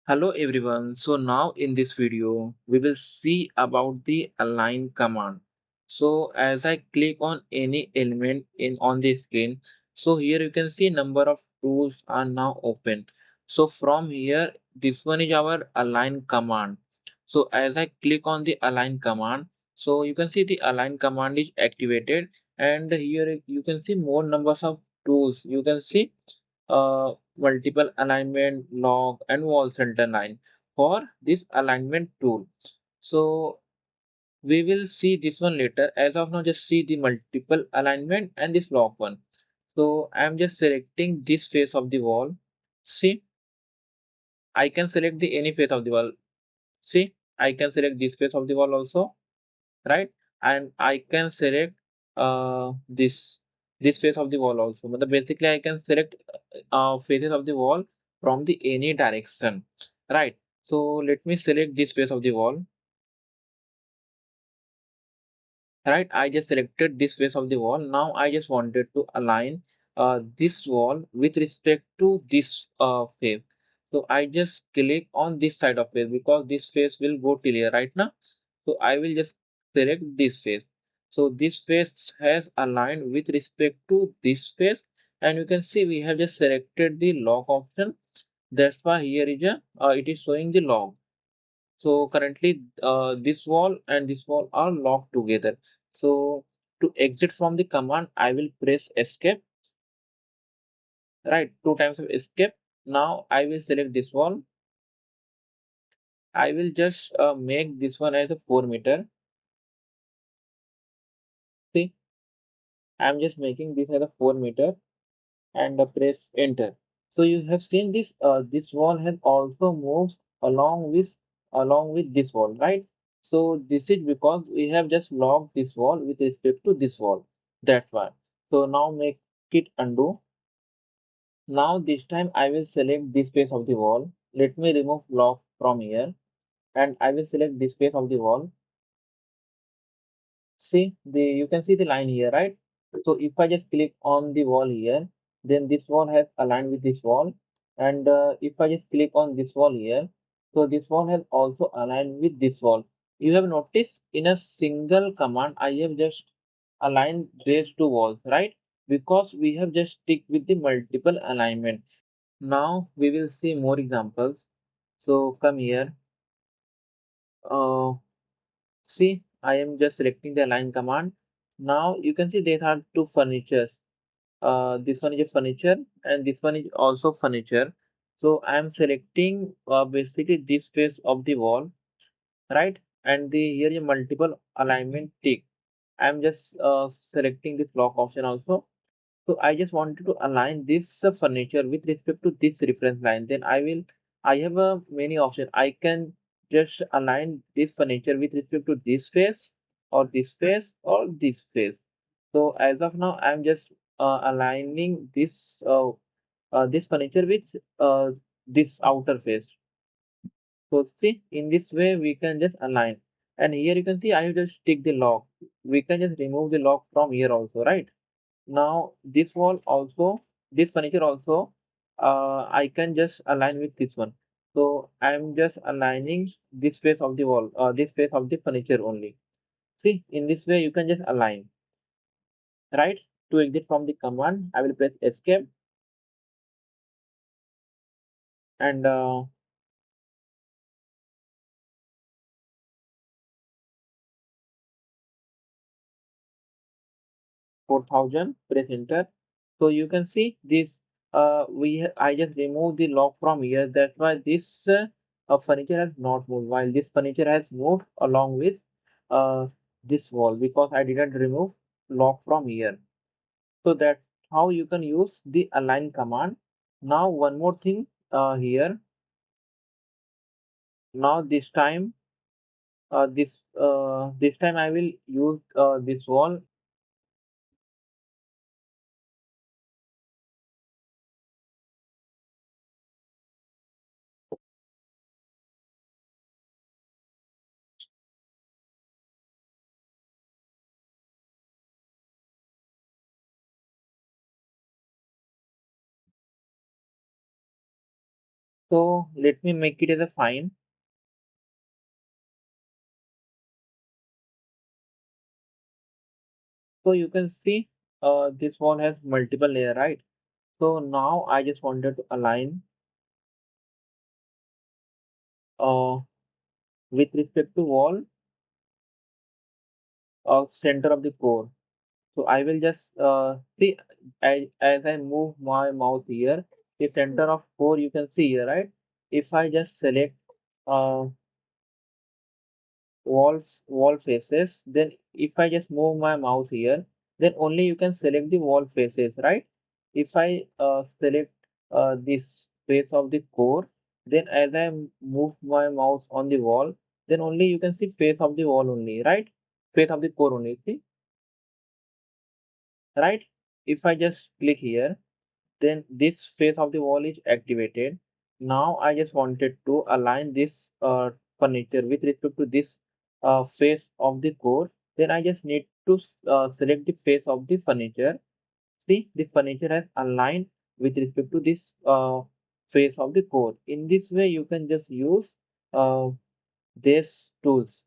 Hello everyone. So now in this video, we will see about the align command. So as I click on any element in on the screen, so here you can see number of tools are now open. So from here, this one is our align command. So as I click on the align command, so you can see the align command is activated, and here you can see more numbers of tools. You can see multiple alignment, log, and wall center line for this alignment tool. So we will see this one later. As of now, just see the multiple alignment and this log one. So I'm just selecting this face of the wall. See, I can select the any face of the wall. See, I can select this face of the wall also, right? And I can select this face of the wall also. But basically, I can select faces of the wall from the any direction, right? So let me select this face of the wall, right? I just selected this face of the wall. Now I just wanted to align this wall with respect to this face. So I just click on this side of face because this face will go till here right now. So I will just select this face. So this face has aligned with respect to this face, and you can see we have just selected the log option. That's why here is a it is showing the log. So currently, this wall and this wall are locked together. So to exit from the command, I will press escape, right? Two times of escape. Now I will select this wall. I will just make this one as a 4 meter. See, I'm just making this as a 4 meter and press enter. So you have seen this. This wall has also moved along with along with this wall, right? So this is because we have just locked this wall with respect to this wall. That's why. So now make it undo. Now this time I will select this face of the wall. Let me remove lock from here, and I will select this face of the wall. See, you can see the line here, right? So if I just click on the wall here, then this wall has aligned with this wall. And if I just click on this wall here, so this wall has also aligned with this wall. You have noticed in a single command, I have just aligned these two walls, right? Because we have just stick with the multiple alignment. Now we will see more examples. So come here. Uh, See, I am just selecting the align command. Now you can see there are two furnitures. This one is a furniture and this one is also furniture. So I am selecting basically this face of the wall, right? And the here is multiple alignment tick. I am just selecting this lock option also. So I just wanted to align this furniture with respect to this reference line. Then I have a many options. I can just align this furniture with respect to this face or this face or this face. So as of now, I'm just aligning this furniture with this outer face. So see, in this way we can just align. And here you can see I have just tick the lock. We can just remove the lock from here also, right? Now this wall also, this furniture also, I can just align with this one. So I'm just aligning this face of the wall, this face of the furniture only. See, in this way you can just align, right? To exit from the command, I will press escape and 4000, press enter. So you can see this, I just removed the lock from here. That's why this furniture has not moved, while this furniture has moved along with uh, this wall because I didn't remove lock from here. So that's how you can use the align command. Now one more thing here. Now this time I will use this wall. So let me make it as a fine. So you can see this wall has multiple layer, right? So now I just wanted to align uh, with respect to wall center of the core. So I will just see as I move my mouse here, the center of core you can see here, right? If I just select uh, wall faces, then if I just move my mouse here, then only you can select the wall faces, right? If I select this face of the core, then as I move my mouse on the wall, then only you can see face of the wall only, right? Face of the core only, see, right? If I just click here, then this face of the wall is activated. Now I just wanted to align this furniture with respect to this face of the core. Then I just need to select the face of the furniture. See, the furniture has aligned with respect to this face of the core. In this way, you can just use uh, these tools